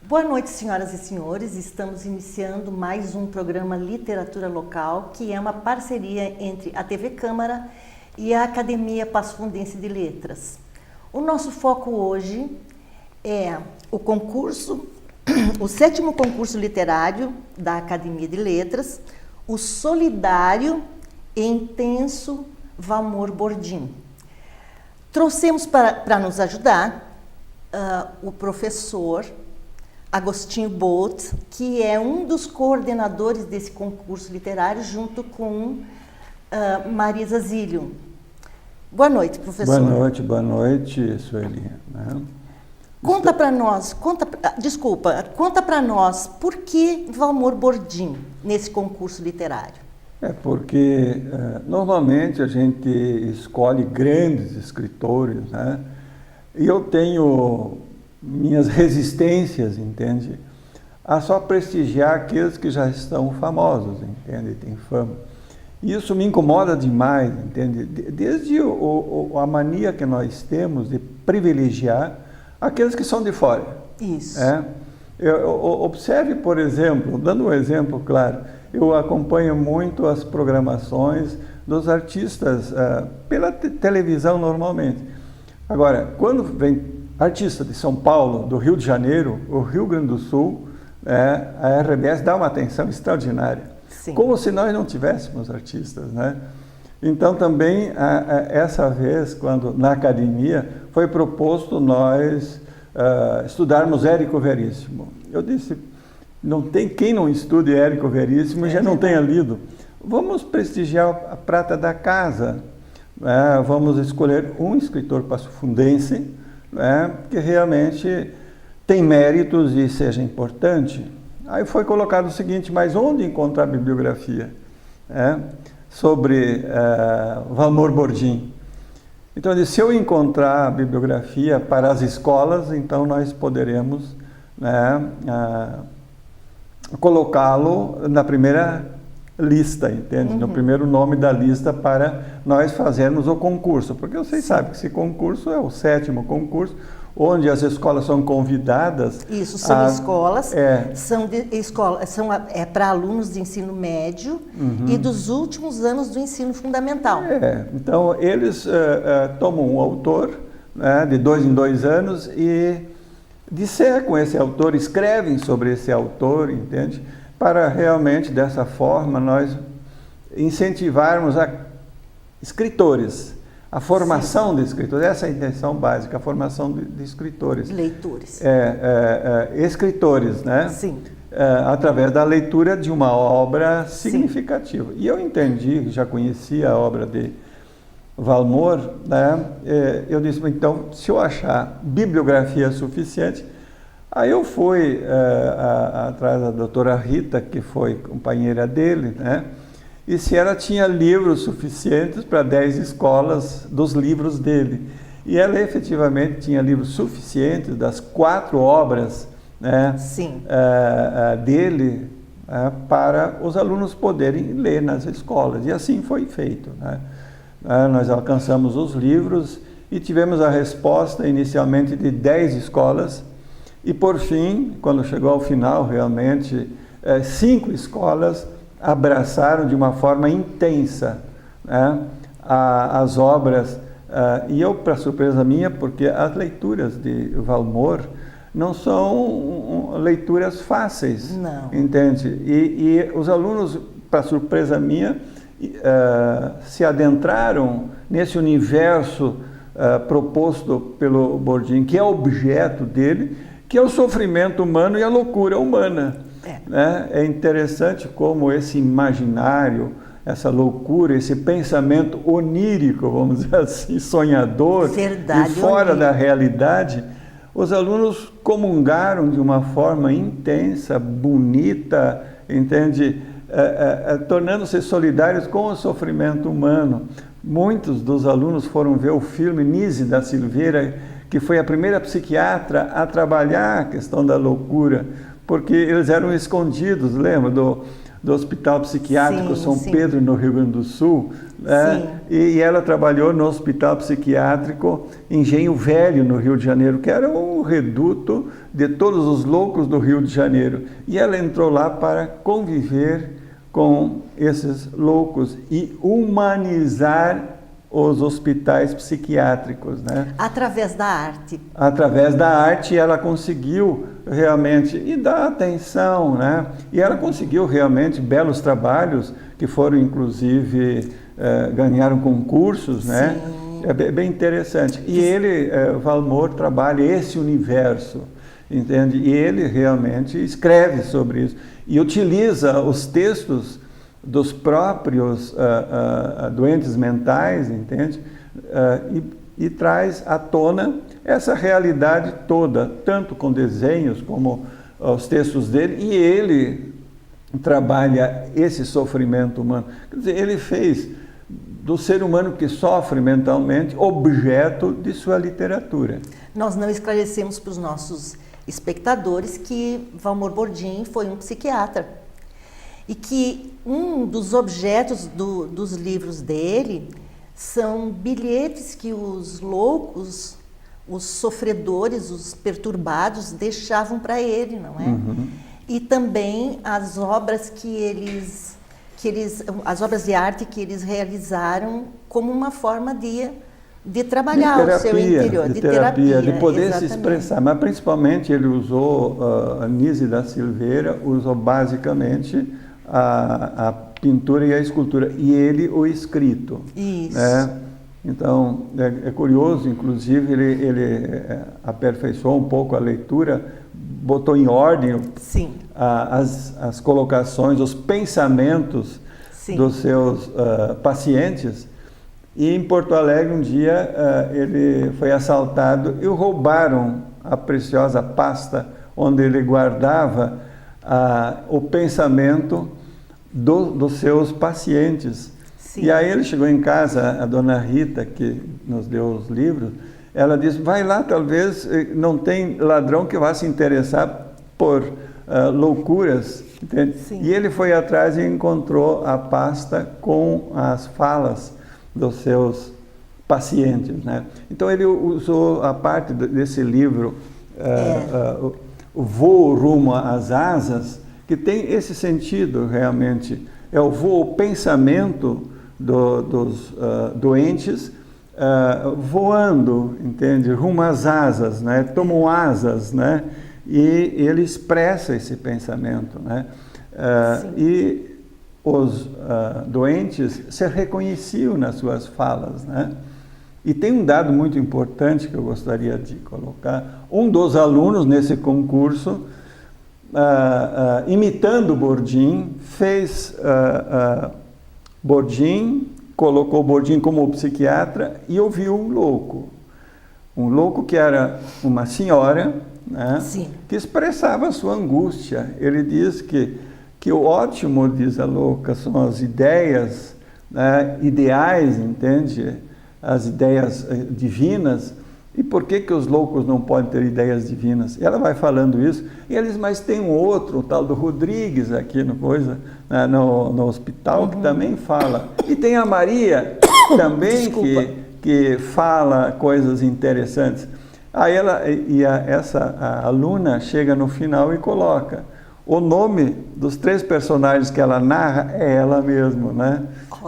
Boa noite, senhoras e senhores. Estamos iniciando mais um programa Literatura Local, que é uma parceria entre a TV Câmara e a Academia Passo Fundense de Letras. O nosso foco hoje é o concurso, o 7º concurso literário da Academia de Letras, o solidário e intenso Valmor Bordim. Trouxemos para nos ajudar o professor Agostinho Bolt, que é um dos coordenadores desse concurso literário, junto com Marisa Zílio. Boa noite, professor. Boa noite, Sueli. Conta para nós, conta para nós, por que Valmor Bordim nesse concurso literário? É porque normalmente a gente escolhe grandes escritores, né? E eu tenho minhas resistências, entende? A só prestigiar aqueles que já estão famosos, entende? Tem fama. Isso me incomoda demais, entende? Desde a mania que nós temos de privilegiar aqueles que são de fora. Isso. Observe, por exemplo, dando um exemplo claro, eu acompanho muito as programações dos artistas pela televisão normalmente. Agora, quando vem artista de São Paulo, do Rio de Janeiro, o Rio Grande do Sul, a RBS dá uma atenção extraordinária. Sim. Como se nós não tivéssemos artistas, né? Então também, essa vez, quando na academia, foi proposto nós estudarmos Érico Veríssimo. Eu disse, não tem quem não estude Érico Veríssimo e já não tenha lido. Vamos prestigiar a prata da casa. Vamos escolher um escritor passofundense, que realmente tem méritos e seja importante. Aí foi colocado o seguinte, mas onde encontrar bibliografia sobre Valmor Bordim? Então eu disse, se eu encontrar bibliografia para as escolas, então nós poderemos colocá-lo na primeira lista, entende? No primeiro nome da lista para nós fazermos o concurso, porque vocês sabem que esse concurso é o 7º concurso, onde as escolas são convidadas. Isso, são escolas, são para alunos de ensino médio e dos últimos anos do ensino fundamental. Então eles tomam um autor, de 2 em 2 anos e dissecam esse autor, escrevem sobre esse autor, entende? Para realmente, dessa forma, nós incentivarmos escritores, a formação de escritores, essa é a intenção básica, a formação de escritores. Leitores. Escritores, né? Sim. Através da leitura de uma obra significativa. Sim. E eu entendi, já conhecia a obra de Valmor, né? Eu disse, então, se eu achar bibliografia suficiente, aí eu fui atrás da doutora Rita, que foi companheira dele, né? E se ela tinha livros suficientes para 10 escolas dos livros dele. E ela efetivamente tinha livros suficientes das 4 obras, né? Sim. Dele para os alunos poderem ler nas escolas. E assim foi feito, né? Nós alcançamos os livros e tivemos a resposta inicialmente de 10 escolas. E, por fim, quando chegou ao final, realmente, 5 escolas abraçaram de uma forma intensa as obras. E eu, para surpresa minha, porque as leituras de Valmor não são leituras fáceis, não. Entende? E os alunos, para surpresa minha, se adentraram nesse universo proposto pelo Bordim, que é objeto dele, que é o sofrimento humano e a loucura humana. É interessante como esse imaginário, essa loucura, esse pensamento onírico, vamos dizer assim, sonhador, verdade, e fora onírico da realidade, os alunos comungaram de uma forma intensa, bonita, entende? Tornando-se solidários com o sofrimento humano. Muitos dos alunos foram ver o filme Nise da Silveira, que foi a primeira psiquiatra a trabalhar a questão da loucura, porque eles eram escondidos, lembra, do Hospital Psiquiátrico Sim, São sim. Pedro, no Rio Grande do Sul, né? E ela trabalhou no Hospital Psiquiátrico Engenho Velho, no Rio de Janeiro, que era o reduto de todos os loucos do Rio de Janeiro. E ela entrou lá para conviver com esses loucos e humanizar os hospitais psiquiátricos, né? Através da arte. Através da arte ela conseguiu realmente e dar atenção, né? E ela conseguiu realmente belos trabalhos que foram inclusive ganharam concursos, né? Sim. É bem interessante. E ele, Valmor, trabalha esse universo, entende? E ele realmente escreve sobre isso e utiliza os textos dos próprios doentes mentais, entende? E traz à tona essa realidade toda, tanto com desenhos como os textos dele, e ele trabalha esse sofrimento humano. Quer dizer, ele fez do ser humano que sofre mentalmente objeto de sua literatura. Nós não esclarecemos para os nossos espectadores que Valmor Bordim foi um psiquiatra. E que um dos objetos dos livros dele são bilhetes que os loucos, os sofredores, os perturbados deixavam para ele, não é? Uhum. E também as obras as obras de arte que eles realizaram como uma forma de trabalhar o seu interior, de terapia, de poder exatamente. se expressar. Mas principalmente ele usou, a Nise da Silveira usou basicamente a pintura e a escultura, e ele o escrito. Isso. Né? Então, é curioso, inclusive, ele aperfeiçoou um pouco a leitura, botou em ordem Sim. as colocações, os pensamentos Sim. dos seus pacientes. E em Porto Alegre, um dia, ele foi assaltado e roubaram a preciosa pasta onde ele guardava o pensamento dos seus pacientes. Sim. E aí ele chegou em casa, a dona Rita, que nos deu os livros, ela disse, vai lá, talvez não tem ladrão que vá se interessar por loucuras, entende? Sim. E ele foi atrás e encontrou a pasta com as falas dos seus pacientes, né? Então ele usou a parte desse livro, o Voo Rumo às Asas, que tem esse sentido realmente, é o voo, o pensamento dos doentes voando, entende? Rumo às asas, né? Tomam asas, né? E ele expressa esse pensamento, né? E os doentes se reconheciam nas suas falas, né? E tem um dado muito importante que eu gostaria de colocar. Um dos alunos nesse concurso, imitando Bordim, fez Bordim, colocou Bordim como psiquiatra e ouviu um louco que era uma senhora, né? Sim. Que expressava a sua angústia. Ele diz que o ótimo, diz a louca, são as ideias, né, ideais, entende? As ideias divinas. E por que os loucos não podem ter ideias divinas? E ela vai falando isso, e eles, mas tem um outro, o tal do Rodrigues aqui né, no hospital, que também fala. E tem a Maria também que fala coisas interessantes. Aí essa aluna chega no final e coloca o nome dos 3 personagens que ela narra é ela mesma, né?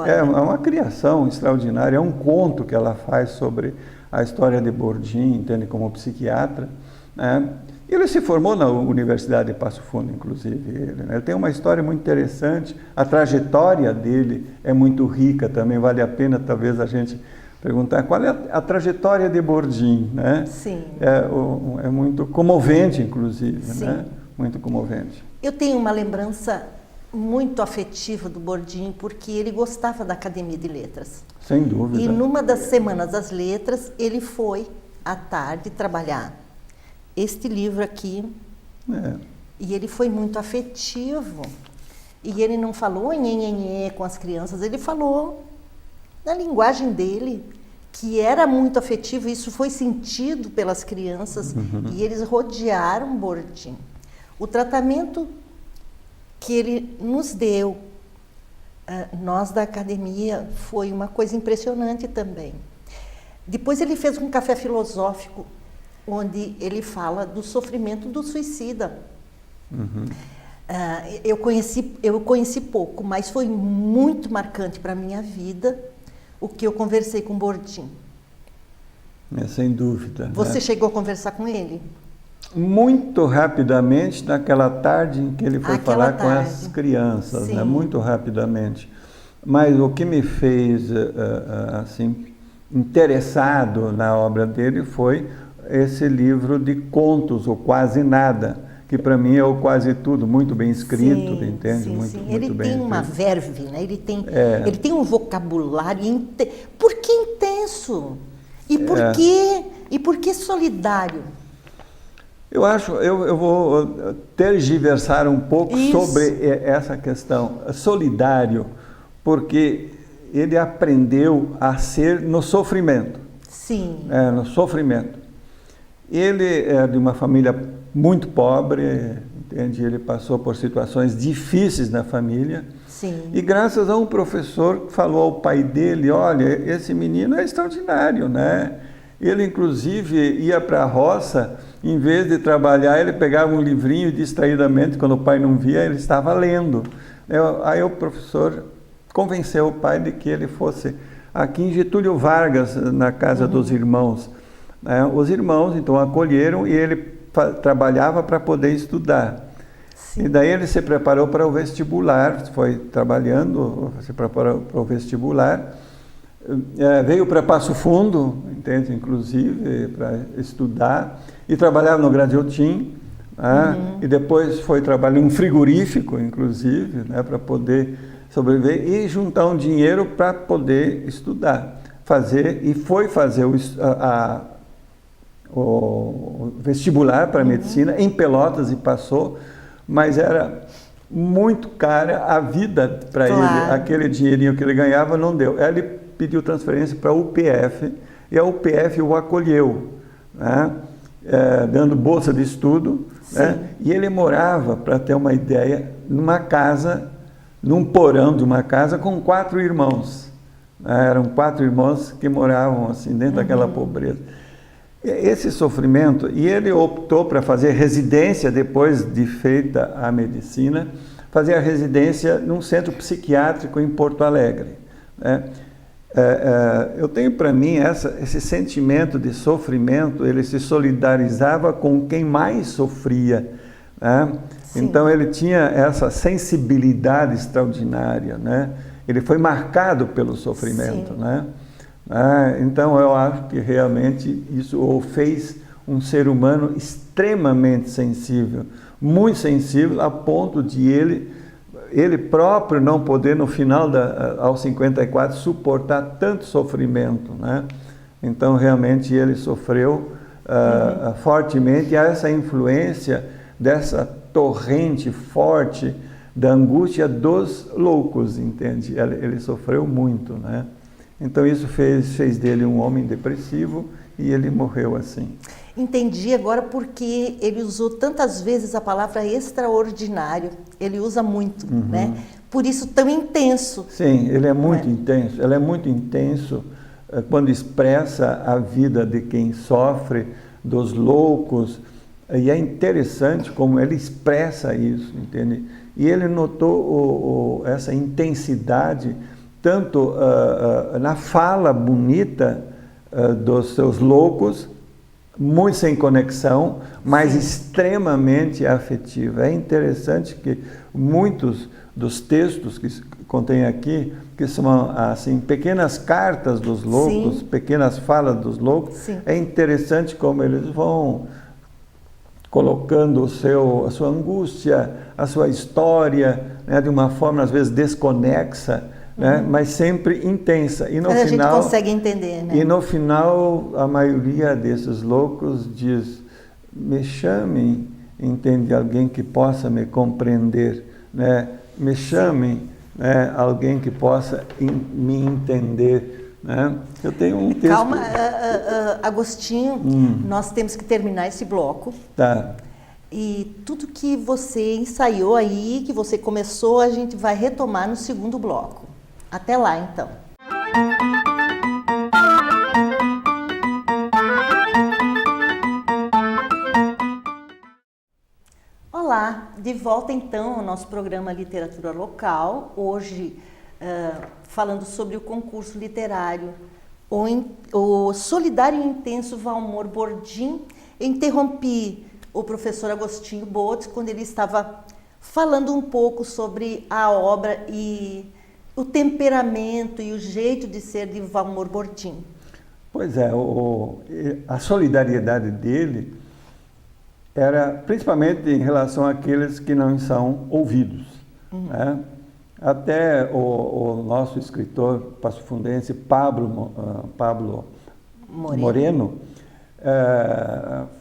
É uma criação extraordinária, é um conto que ela faz sobre a história de Bordim, entende, como psiquiatra, né? Ele se formou na Universidade de Passo Fundo, inclusive, né? Ele tem uma história muito interessante, a trajetória dele é muito rica também, vale a pena talvez a gente perguntar qual é a trajetória de Bordim, né? Sim. É muito comovente, inclusive, Sim. né? Muito comovente. Eu tenho uma lembrança muito afetiva do Bordim, porque ele gostava da Academia de Letras. Sem dúvida. E numa das Semanas das Letras, ele foi à tarde trabalhar este livro aqui. E ele foi muito afetivo. E ele não falou nhenhenhê com as crianças, ele falou na linguagem dele, que era muito afetivo, e isso foi sentido pelas crianças, e eles rodearam Bordim. O tratamento que ele nos deu, nós da academia, foi uma coisa impressionante também. Depois ele fez um café filosófico, onde ele fala do sofrimento do suicida. Uhum. Eu conheci pouco, mas foi muito marcante para a minha vida o que eu conversei com o Bordim. Sem dúvida. Você chegou a conversar com ele? Muito rapidamente, naquela tarde em que ele foi falar com as crianças, né? Muito rapidamente. Mas o que me fez assim, interessado na obra dele foi esse livro de contos, o Quase Nada, que para mim é o quase tudo, muito bem escrito, entende? Sim, muito, sim. muito Ele bem tem uma escrito. verve, né? Ele tem um vocabulário. Por que intenso? E por quê? E por que solidário? Eu acho, eu vou tergiversar um pouco sobre essa questão. Solidário, porque ele aprendeu a ser no sofrimento. Sim. No sofrimento. Ele é de uma família muito pobre, entende? Ele passou por situações difíceis na família. Sim. E graças a um professor que falou ao pai dele, olha, esse menino é extraordinário, né? Ele, inclusive, ia para a roça, em vez de trabalhar, ele pegava um livrinho e, distraidamente, quando o pai não via, ele estava lendo. Aí o professor convenceu o pai de que ele fosse aqui em Getúlio Vargas, na casa dos irmãos. Os irmãos, então, acolheram e ele trabalhava para poder estudar. Sim. E daí ele se preparou para o vestibular, foi trabalhando, se preparou para o vestibular, veio para Passo Fundo, entende? Inclusive, para estudar, e trabalhava no Gradiotin, e depois foi trabalhar em um frigorífico, inclusive, né, para poder sobreviver e juntar um dinheiro para poder estudar, foi fazer o vestibular para medicina em Pelotas e passou, mas era muito cara a vida para ele, aquele dinheirinho que ele ganhava não deu. Ele pediu transferência para a UPF e a UPF o acolheu, né? Dando bolsa de estudo, né? E ele morava, para ter uma ideia, numa casa, num porão de uma casa com 4 irmãos. Eram 4 irmãos que moravam assim dentro daquela pobreza. Esse sofrimento, e ele optou para fazer residência, depois de feita a medicina, fazer a residência num centro psiquiátrico em Porto Alegre, né? Eu tenho para mim esse sentimento de sofrimento, ele se solidarizava com quem mais sofria, né? Então ele tinha essa sensibilidade extraordinária, né? Ele foi marcado pelo sofrimento, né? Então eu acho que realmente isso o fez um ser humano extremamente sensível, muito sensível, a ponto de ele próprio não poder no final aos 54 suportar tanto sofrimento, né? Então realmente ele sofreu fortemente, e essa influência dessa torrente forte da angústia dos loucos, entende? Ele sofreu muito, né? Então isso fez dele um homem depressivo e ele morreu assim. Entendi agora porque ele usou tantas vezes a palavra extraordinário. Ele usa muito, né? Por isso tão intenso. Sim, ele é muito intenso. Ele é muito intenso quando expressa a vida de quem sofre, dos loucos. E é interessante como ele expressa isso, entende? E ele notou essa intensidade tanto na fala bonita dos seus loucos, muito sem conexão, mas extremamente afetiva. É interessante que muitos dos textos que contém aqui, que são assim pequenas cartas dos loucos, pequenas falas dos loucos, é interessante como eles vão colocando a sua angústia, a sua história, né, de uma forma às vezes desconexa, né, mas sempre intensa. E no final, a gente consegue entender, né? E no final, a maioria desses loucos diz: me chamem, entende, alguém que possa me compreender, né? Me chamem, né, alguém que possa me entender, né? Eu tenho um texto... Calma, Agostinho, nós temos que terminar esse bloco. Tá. E tudo que você ensaiou aí, que você começou, a gente vai retomar no segundo bloco. Até lá, então. Olá, de volta então ao nosso programa Literatura Local, hoje falando sobre o concurso literário, o Solidário e Intenso Valmor Bordim. Eu interrompi o professor Agostinho Botes quando ele estava falando um pouco sobre a obra e o temperamento e o jeito de ser de Valmor Bordim. Pois é, a solidariedade dele era principalmente em relação àqueles que não são ouvidos. Né? Até o nosso escritor passofundense Pablo Moreno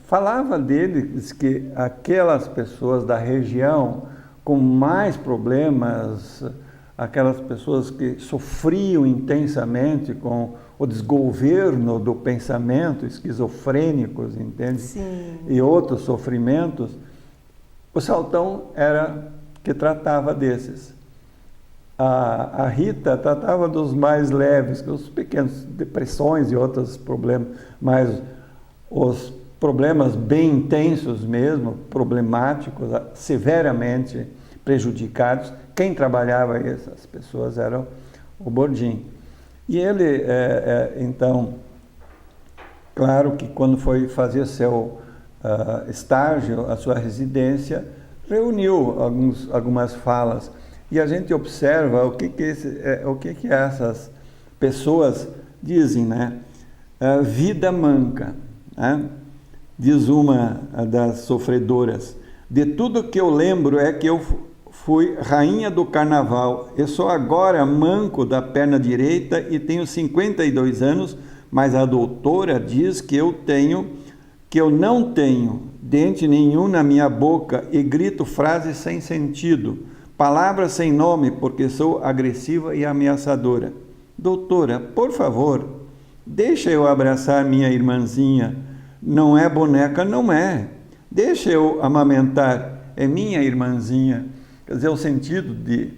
falava deles que aquelas pessoas da região com mais problemas, aquelas pessoas que sofriam intensamente com o desgoverno do pensamento, esquizofrênicos, entende? Sim. E outros sofrimentos, o Saltão era que tratava desses. A Rita tratava dos mais leves, os pequenos depressões e outros problemas, mas os problemas bem intensos mesmo, problemáticos, severamente prejudicados, quem trabalhava essas pessoas era o Bordim. E ele, então, claro que quando foi fazer seu estágio, a sua residência, reuniu algumas falas. E a gente observa o que essas pessoas dizem, né? Vida manca, né? Diz uma das sofredoras. De tudo que eu lembro é que eu fui rainha do carnaval. Eu sou agora manco da perna direita e tenho 52 anos, mas a doutora diz que eu não tenho dente nenhum na minha boca e grito frases sem sentido, palavras sem nome, porque sou agressiva e ameaçadora. Doutora, por favor, deixa eu abraçar minha irmãzinha. Não é boneca, não é. Deixa eu amamentar, é minha irmãzinha. Quer dizer, o sentido de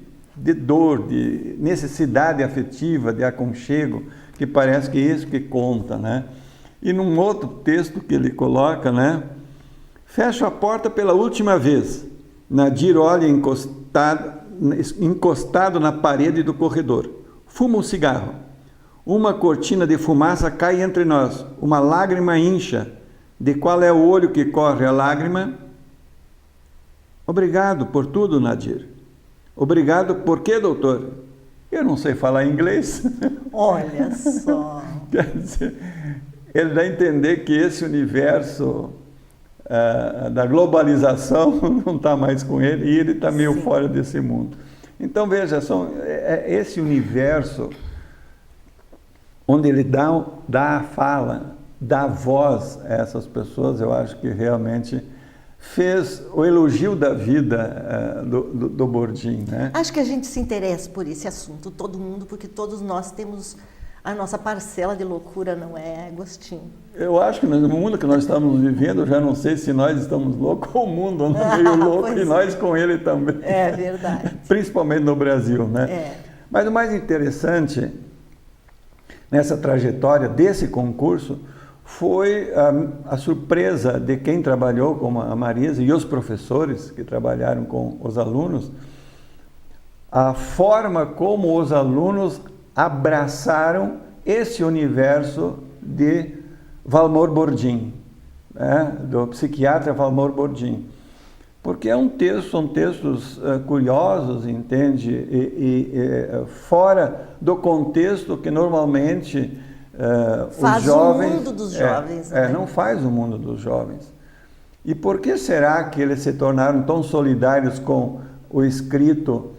dor, de necessidade afetiva, de aconchego, que parece que é isso que conta, né? E num outro texto que ele coloca, né? Fecho a porta pela última vez. Nadir olha encostado na parede do corredor. Fuma um cigarro. Uma cortina de fumaça cai entre nós. Uma lágrima incha. De qual é o olho que corre a lágrima? Obrigado por tudo, Nadir. Obrigado por quê, doutor? Eu não sei falar inglês. Olha só. Quer dizer, ele dá a entender que esse universo da globalização não está mais com ele e ele está meio fora desse mundo. Então, veja, esse universo onde ele dá a fala, dá voz a essas pessoas, eu acho que realmente fez o elogio da vida do Bordim, né? Acho que a gente se interessa por esse assunto, todo mundo, porque todos nós temos a nossa parcela de loucura, não é, Agostinho? Eu acho que no mundo que nós estamos vivendo, eu já não sei se nós estamos loucos ou o mundo anda meio louco e nós com ele também. É verdade. Principalmente no Brasil, né? É. Mas o mais interessante nessa trajetória desse concurso foi a surpresa de quem trabalhou, como a Marisa, e os professores que trabalharam com os alunos, a forma como os alunos abraçaram esse universo de Valmor Bordim, né? Do psiquiatra Valmor Bordim. Porque são textos curiosos, entende? E fora do contexto que normalmente faz os jovens... o mundo dos jovens. Né? Não faz o mundo dos jovens. E por que será que eles se tornaram tão solidários com o escrito,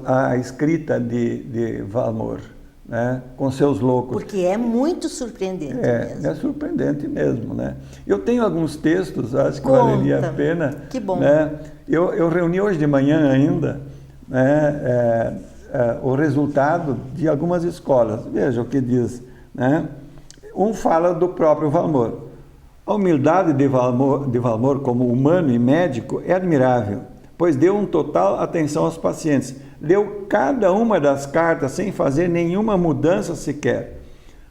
a escrita de Valmor, né? Com seus loucos? Porque é muito surpreendente mesmo. É surpreendente mesmo, né? Eu tenho alguns textos, acho que Conta. valeria a pena. Que bom. Né? Eu reuni hoje de manhã ainda, né, o resultado de algumas escolas. Veja o que diz, né? Um fala do próprio Valmor. A humildade de Valmor como humano e médico é admirável, pois deu um total atenção aos pacientes. Leu cada uma das cartas sem fazer nenhuma mudança sequer.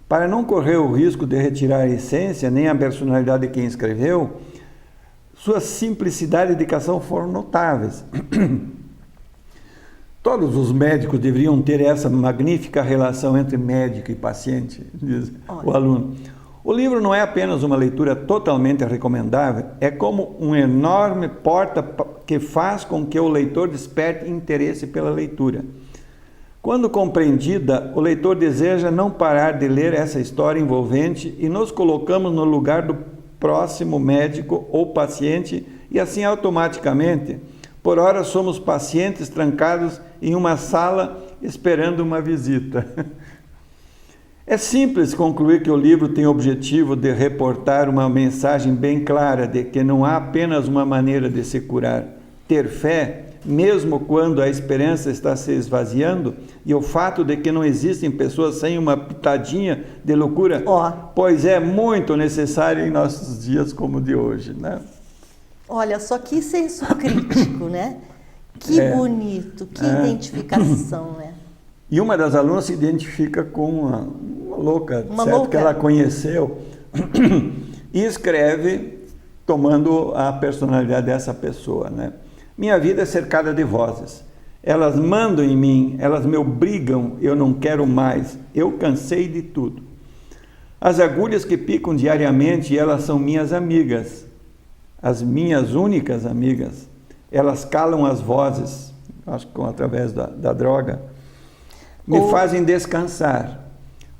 Para não correr o risco de retirar a essência, nem a personalidade de quem escreveu, sua simplicidade e dedicação foram notáveis. Todos os médicos deveriam ter essa magnífica relação entre médico e paciente, diz o aluno. O livro não é apenas uma leitura totalmente recomendável, é como um enorme porta que faz com que o leitor desperte interesse pela leitura. Quando compreendida, o leitor deseja não parar de ler essa história envolvente e nos colocamos no lugar do próximo médico ou paciente e assim automaticamente, por hora somos pacientes trancados em uma sala esperando uma visita. É simples concluir que o livro tem o objetivo de reportar uma mensagem bem clara de que não há apenas uma maneira de se curar. Ter fé, mesmo quando a esperança está se esvaziando, e o fato de que não existem pessoas sem uma pitadinha de loucura, pois é muito necessário em nossos dias como o de hoje, né? Olha, só que senso crítico, né? Que bonito, que identificação, né? E uma das alunas se identifica com uma louca, certo? Que ela conheceu e escreve tomando a personalidade dessa pessoa, né? Minha vida é cercada de vozes. Elas mandam em mim, elas me obrigam, eu não quero mais, eu cansei de tudo. As agulhas que picam diariamente, elas são minhas amigas, as minhas únicas amigas. Elas calam as vozes, acho que através da droga, me fazem descansar.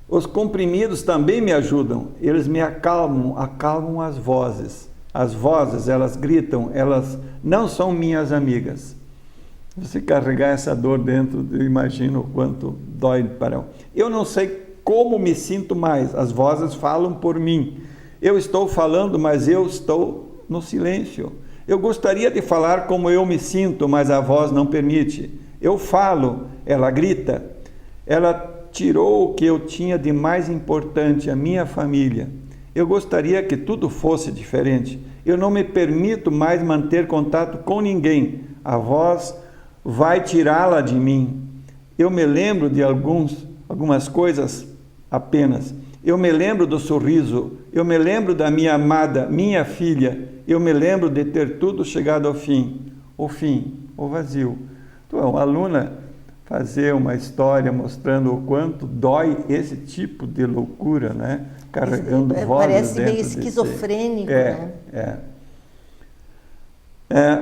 Os comprimidos também me ajudam, eles me acalmam as vozes. As vozes, elas gritam, elas não são minhas amigas. Você carregar essa dor dentro, eu imagino o quanto dói para... Eu não sei como me sinto mais, as vozes falam por mim. Eu estou falando, mas eu estou no silêncio. Eu gostaria de falar como eu me sinto, mas a voz não permite. Eu falo, ela grita. Ela tirou o que eu tinha de mais importante, a minha família. Eu gostaria que tudo fosse diferente. Eu não me permito mais manter contato com ninguém. A voz vai tirá-la de mim. Eu me lembro de algumas coisas apenas. Eu me lembro do sorriso. Eu me lembro da minha amada, minha filha. Eu me lembro de ter tudo chegado ao fim. O vazio. Então, uma aluna fazer uma história mostrando o quanto dói esse tipo de loucura, né? Carregando vozes parece dentro meio esquizofrênico, né?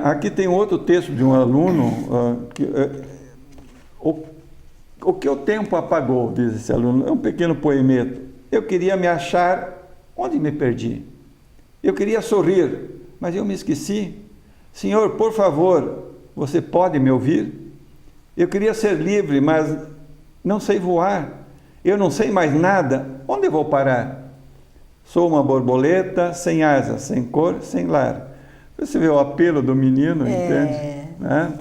Aqui tem outro texto de um aluno, o que o tempo apagou, diz esse aluno, é um pequeno poemeto. Eu queria me achar onde me perdi. Eu queria sorrir, mas eu me esqueci. Senhor, por favor, você pode me ouvir? Eu queria ser livre, mas não sei voar. Eu não sei mais nada. Onde eu vou parar? Sou uma borboleta, sem asas, sem cor, sem lar. Você vê o apelo do menino, entende? Né?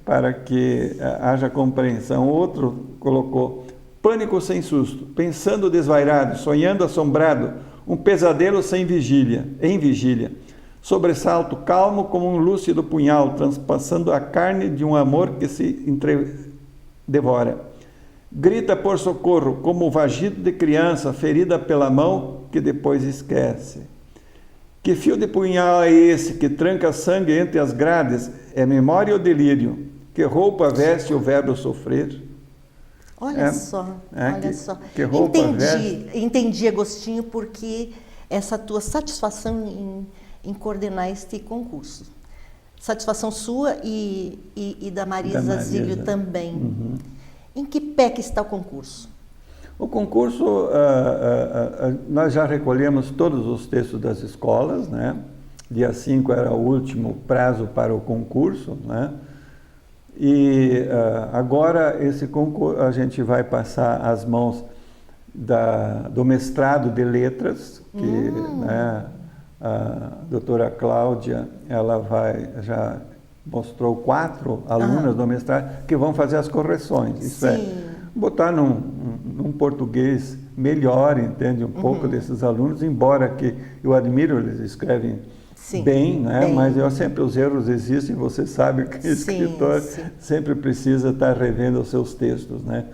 Para que haja compreensão. Outro colocou, pânico sem susto, pensando desvairado, sonhando assombrado, um pesadelo sem vigília, em vigília. Sobressalto calmo como um lúcido punhal, transpassando a carne de um amor que se devora. Grita por socorro, como o vagido de criança ferida pela mão que depois esquece. Que fio de punhal é esse que tranca sangue entre as grades? É memória ou delírio? Que roupa veste o verbo sofrer? Olha só, olha só. Que roupa veste? Entendi, Agostinho, porque essa tua satisfação em coordenar este concurso. Satisfação sua e da Marisa Zílio também. Uhum. Em que pé que está o concurso? O concurso, nós já recolhemos todos os textos das escolas, né? Dia 5 era o último prazo para o concurso, né? E agora esse concurso a gente vai passar às mãos do mestrado de letras, que né, a doutora Cláudia, ela mostrou 4 alunas do mestrado que vão fazer as correções. Isso é botar num português melhor, entende, um pouco desses alunos, embora que eu admiro, eles escrevem bem, né? Bem. Mas sempre os erros existem, você sabe que o escritor sempre precisa estar revendo os seus textos, né?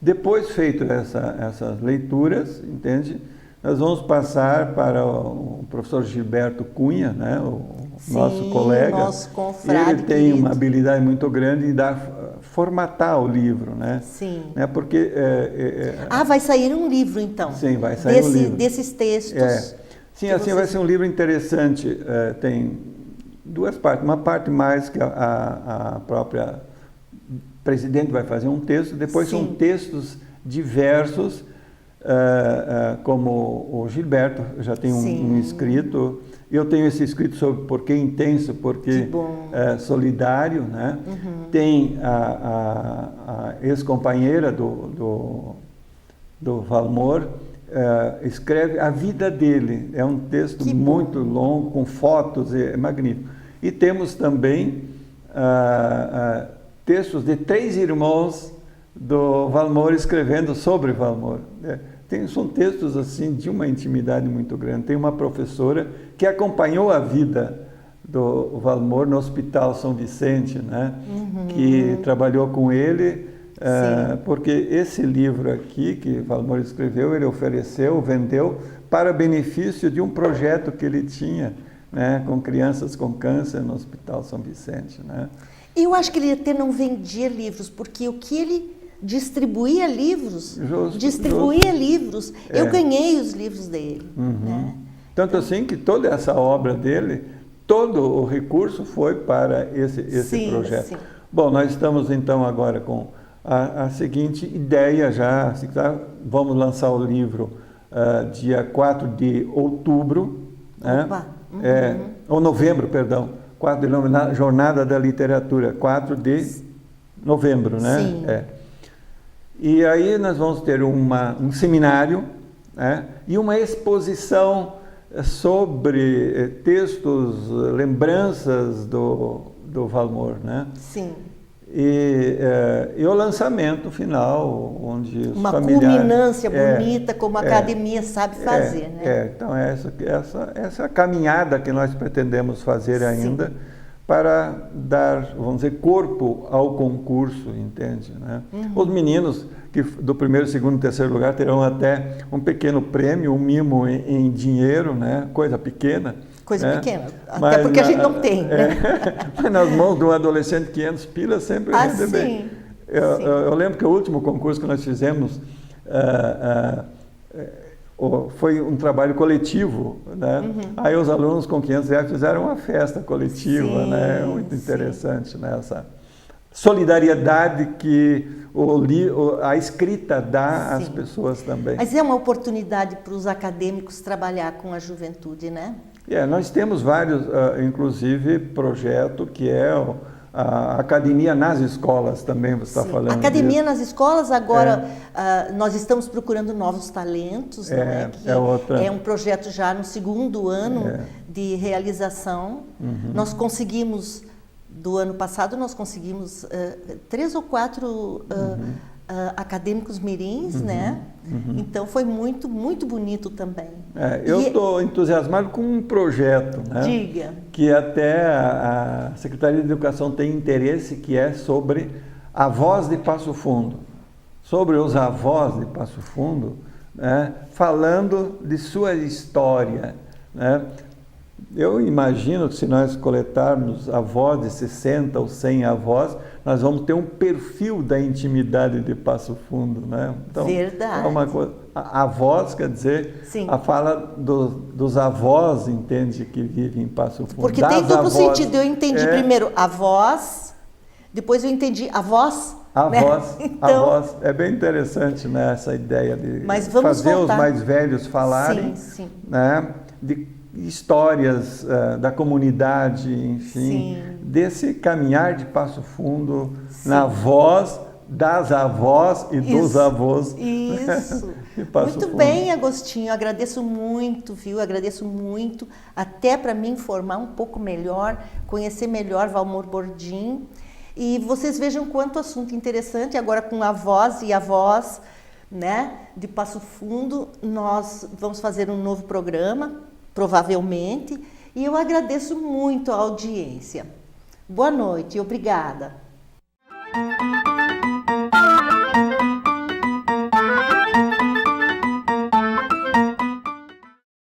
Depois feito essas leituras, entende, nós vamos passar para o professor Gilberto Cunha, né? O nosso colega. Nosso confrade. Ele tem uma habilidade muito grande em formatar o livro, né? Sim. Né? Porque vai sair um livro, então. Sim, vai sair um livro. Desses textos. Sim, assim vai ser um livro interessante. Tem duas partes. Uma parte mais que a própria presidente vai fazer um texto, depois são textos diversos, como o Gilberto já tem um escrito. Eu tenho esse escrito sobre Porquê Intenso, porque solidário, né? Tem a ex-companheira do Valmor, escreve a vida dele. É um texto muito longo, com fotos, é magnífico. E temos também textos de 3 irmãos do Valmor escrevendo sobre Valmor. São textos assim de uma intimidade muito grande. Tem uma professora que acompanhou a vida do Valmor no Hospital São Vicente, né? Que trabalhou com ele, porque esse livro aqui que Valmor escreveu, ele ofereceu, vendeu para benefício de um projeto que ele tinha, né? Com crianças com câncer no Hospital São Vicente, né? Eu acho que ele até não vendia livros, porque o que ele distribuía livros, livros. Eu ganhei os livros dele. Né? Tanto assim que toda essa obra dele, todo o recurso foi para esse projeto. Sim. Bom, nós estamos então agora com a seguinte ideia já, vamos lançar o livro dia 4 de outubro, ou novembro, perdão, 4 de novembro, na Jornada da Literatura, 4 de novembro, né? Sim. E aí nós vamos ter um seminário, né? E uma exposição sobre textos, lembranças do Valmor, né? Sim. E o lançamento final, onde os uma familiares... culminância bonita, como a academia sabe fazer, né? Então essa caminhada que nós pretendemos fazer ainda, para dar, vamos dizer, corpo ao concurso, entende? Né? Os meninos que do primeiro, segundo e terceiro lugar terão até um pequeno prêmio, um mimo em dinheiro, né? Coisa pequena. Coisa pequena, até porque a gente não tem, né? Mas nas mãos de um adolescente, 500 pilas sempre rende bem. Eu lembro que o último concurso que nós fizemos foi um trabalho coletivo, né? Aí os alunos com 500 reais fizeram uma festa coletiva, né? Muito interessante, né? Essa solidariedade que a escrita dá às pessoas também. Mas é uma oportunidade para os acadêmicos trabalhar com a juventude, né? Nós temos vários, inclusive, projeto que é a academia nas escolas também, você está falando academia disso. Nas escolas, agora nós estamos procurando novos talentos, não é? Que é um projeto já no 2º ano de realização. Nós conseguimos, do ano passado, 3 ou 4 acadêmicos mirins, né? Então foi muito, muito bonito também. Eu estou entusiasmado com um projeto, né? Diga. Que até a Secretaria de Educação tem interesse, que é sobre avós de Passo Fundo. Sobre os avós de Passo Fundo, né? Falando de sua história, né? Eu imagino que se nós coletarmos avós de 60 ou 100 avós, nós vamos ter um perfil da intimidade de Passo Fundo, né? Então, verdade. É uma coisa, avós quer dizer, a fala dos avós, entende, que vivem em Passo Fundo. Porque tem duplo sentido. Eu entendi primeiro avós, depois eu entendi avós. Avós, né? Então, avós. É bem interessante, né, essa ideia de fazer os mais velhos falarem, né, de histórias da comunidade, enfim, desse caminhar de Passo Fundo na voz das avós e dos avós. Isso. Muito bem, Agostinho, agradeço muito, viu? Agradeço muito, até para me informar um pouco melhor, conhecer melhor Valmor Bordim. E vocês vejam quanto assunto interessante, agora com a voz e a voz, né, de Passo Fundo, nós vamos fazer um novo programa, provavelmente, e eu agradeço muito a audiência. Boa noite e obrigada.